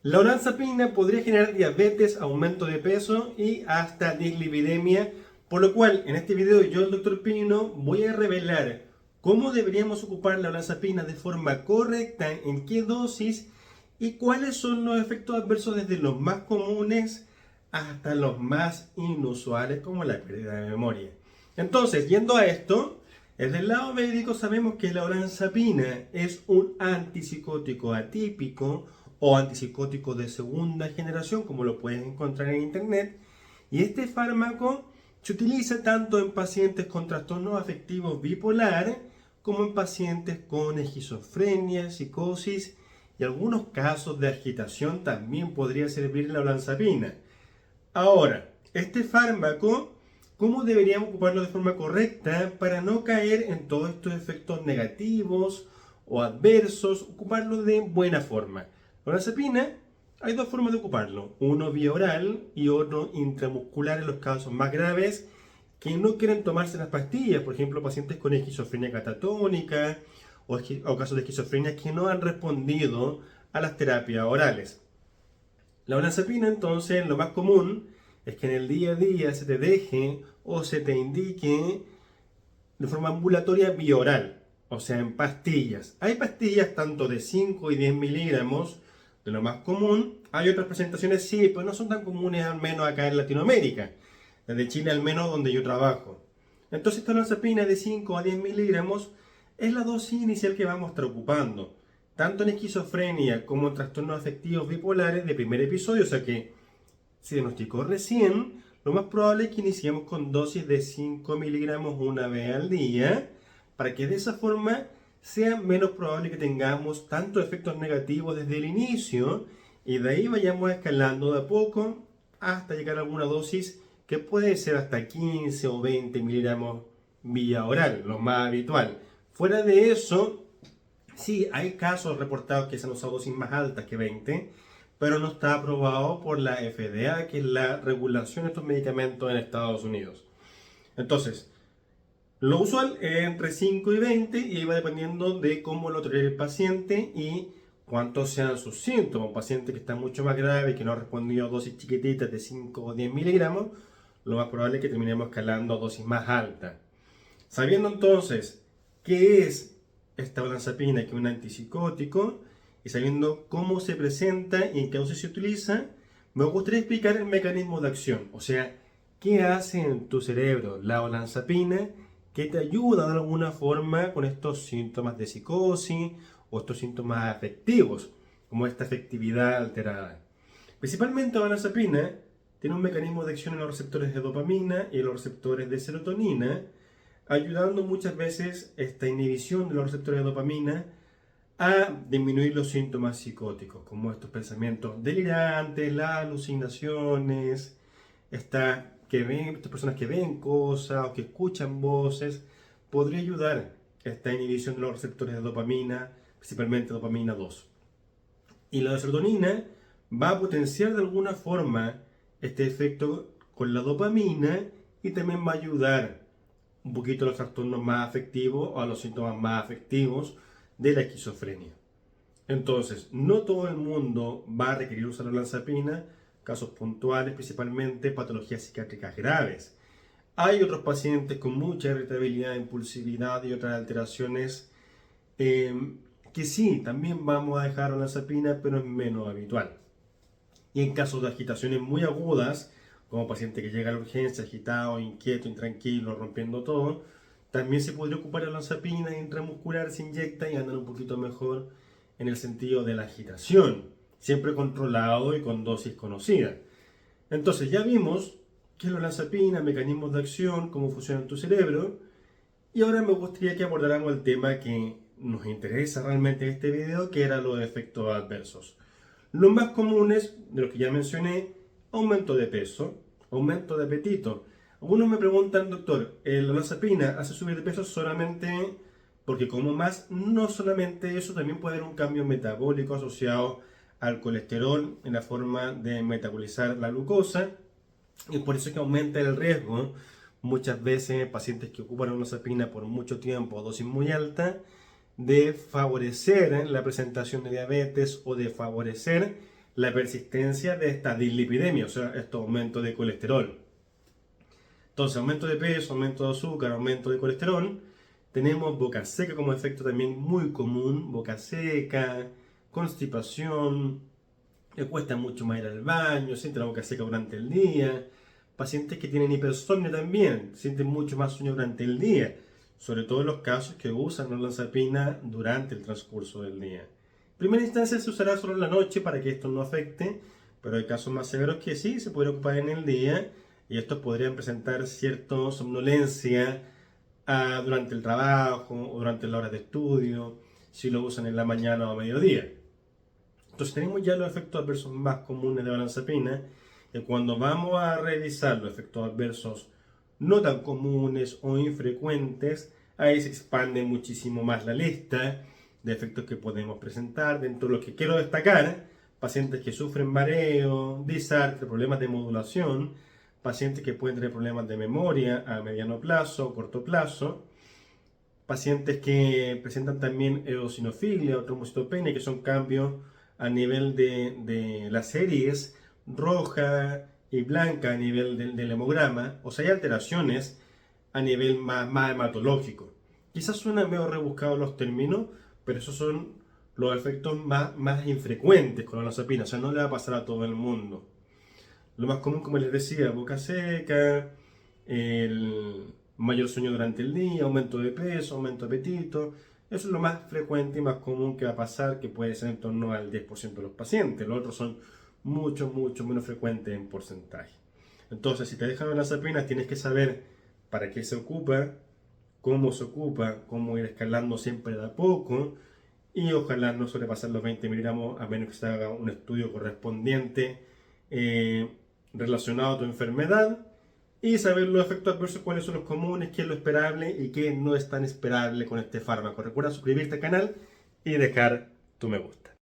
La olanzapina podría generar diabetes, aumento de peso y hasta dislipidemia, por lo cual en este video yo, el Dr. Pino, voy a revelar cómo deberíamos ocupar la olanzapina de forma correcta, en qué dosis y cuáles son los efectos adversos desde los más comunes hasta los más inusuales como la pérdida de memoria. Entonces, yendo a esto, desde el lado médico sabemos que la olanzapina es un antipsicótico atípico o antipsicótico de segunda generación, como lo puedes encontrar en internet, y este fármaco se utiliza tanto en pacientes con trastornos afectivos bipolar como en pacientes con esquizofrenia, psicosis y algunos casos de agitación también podría servir la olanzapina. Ahora, este fármaco, ¿cómo deberíamos ocuparlo de forma correcta para no caer en todos estos efectos negativos o adversos? Ocuparlo de buena forma. La olanzapina, hay dos formas de ocuparlo, uno vía oral y otro intramuscular en los casos más graves que no quieren tomarse las pastillas, por ejemplo, pacientes con esquizofrenia catatónica o casos de esquizofrenia que no han respondido a las terapias orales. La olanzapina, entonces, lo más común es que en el día a día se te deje o se te indique de forma ambulatoria vía oral, o sea, en pastillas. Hay pastillas tanto de 5 y 10 miligramos, de lo más común. Hay otras presentaciones, sí, pero no son tan comunes, al menos acá en Latinoamérica. Desde Chile, al menos donde yo trabajo. Entonces, esta olanzapina de 5 a 10 miligramos es la dosis inicial que vamos a estar ocupando, tanto en esquizofrenia como en trastornos afectivos bipolares de primer episodio, o sea que se diagnosticó recién, lo más probable es que iniciemos con dosis de 5 miligramos una vez al día, para que de esa forma sea menos probable que tengamos tantos efectos negativos desde el inicio y de ahí vayamos escalando de a poco hasta llegar a alguna dosis que puede ser hasta 15 o 20 miligramos vía oral, lo más habitual. Fuera de eso, sí, hay casos reportados que se han usado dosis más altas que 20, pero no está aprobado por la FDA, que es la regulación de estos medicamentos en Estados Unidos. Entonces, lo usual es entre 5 y 20 y ahí va dependiendo de cómo lo tolere el paciente y cuántos sean sus síntomas. Un paciente que está mucho más grave y que no ha respondido a dosis chiquititas de 5 o 10 miligramos, lo más probable es que terminemos escalando a dosis más altas. Sabiendo entonces qué es esta olanzapina, que es un antipsicótico, y sabiendo cómo se presenta y en qué dosis se utiliza, me gustaría explicar el mecanismo de acción. O sea, qué hace en tu cerebro la olanzapina que te ayuda de alguna forma con estos síntomas de psicosis o estos síntomas afectivos, como esta afectividad alterada. Principalmente la olanzapina tiene un mecanismo de acción en los receptores de dopamina y en los receptores de serotonina, ayudando muchas veces esta inhibición de los receptores de dopamina a disminuir los síntomas psicóticos, como estos pensamientos delirantes, las alucinaciones, estas personas que ven cosas o que escuchan voces. Podría ayudar esta inhibición de los receptores de dopamina, principalmente dopamina 2. Y la serotonina va a potenciar de alguna forma este efecto con la dopamina y también va a ayudar un poquito a los trastornos más afectivos o a los síntomas más afectivos de la esquizofrenia. Entonces, no todo el mundo va a requerir usar la olanzapina, casos puntuales, principalmente patologías psiquiátricas graves. Hay otros pacientes con mucha irritabilidad, impulsividad y otras alteraciones que sí, también vamos a dejar la olanzapina, pero es menos habitual. Y en casos de agitaciones muy agudas, como paciente que llega a la urgencia agitado, inquieto, intranquilo, rompiendo todo, también se podría ocupar la olanzapina intramuscular, se inyecta y andan un poquito mejor en el sentido de la agitación, siempre controlado y con dosis conocida. Entonces ya vimos qué es la olanzapina, mecanismos de acción, cómo funciona en tu cerebro, y ahora me gustaría que abordáramos el tema que nos interesa realmente en este video, que eran los efectos adversos. Los más comunes, de los que ya mencioné, aumento de peso, aumento de apetito. Algunos me preguntan, doctor, ¿la olanzapina hace subir de peso solamente porque como más? No solamente eso, también puede haber un cambio metabólico asociado al colesterol en la forma de metabolizar la glucosa, y por eso es que aumenta el riesgo. Muchas veces pacientes que ocupan olanzapina por mucho tiempo, dosis muy alta, de favorecer la presentación de diabetes o de favorecer la persistencia de esta dislipidemia, o sea, este aumento de colesterol. Entonces, aumento de peso, aumento de azúcar, aumento de colesterol. Tenemos boca seca como efecto también muy común, boca seca, constipación, le cuesta mucho más ir al baño, siente la boca seca durante el día. Pacientes que tienen hipersomnio también, sienten mucho más sueño durante el día, sobre todo en los casos que usan olanzapina durante el transcurso del día. En primera instancia se usará solo en la noche para que esto no afecte, pero hay casos más severos que sí se puede ocupar en el día y estos podrían presentar cierta somnolencia durante el trabajo o durante las horas de estudio, si lo usan en la mañana o a mediodía. Entonces tenemos ya los efectos adversos más comunes de olanzapina y cuando vamos a revisar los efectos adversos no tan comunes o infrecuentes, ahí se expande muchísimo más la lista de efectos que podemos presentar. Dentro de lo que quiero destacar, pacientes que sufren mareo, disartre, problemas de modulación, pacientes que pueden tener problemas de memoria a mediano plazo o corto plazo, pacientes que presentan también eosinofilia o trombocitopenia, que son cambios a nivel de las series roja y blanca a nivel del hemograma, o sea, hay alteraciones a nivel más hematológico. Quizás suenan medio rebuscados los términos, pero esos son los efectos más infrecuentes con la olanzapina, o sea, no le va a pasar a todo el mundo. Lo más común, como les decía, boca seca, el mayor sueño durante el día, aumento de peso, aumento de apetito. Eso es lo más frecuente y más común que va a pasar, que puede ser en torno al 10% de los pacientes. Los otros son mucho menos frecuentes en porcentaje. Entonces, si te dejan olanzapina, tienes que saber para qué se ocupa, cómo ir escalando siempre de a poco y ojalá no sobrepasar los 20 miligramos a menos que se haga un estudio correspondiente relacionado a tu enfermedad y saber los efectos adversos, cuáles son los comunes, qué es lo esperable y qué no es tan esperable con este fármaco. Recuerda suscribirte al canal y dejar tu me gusta.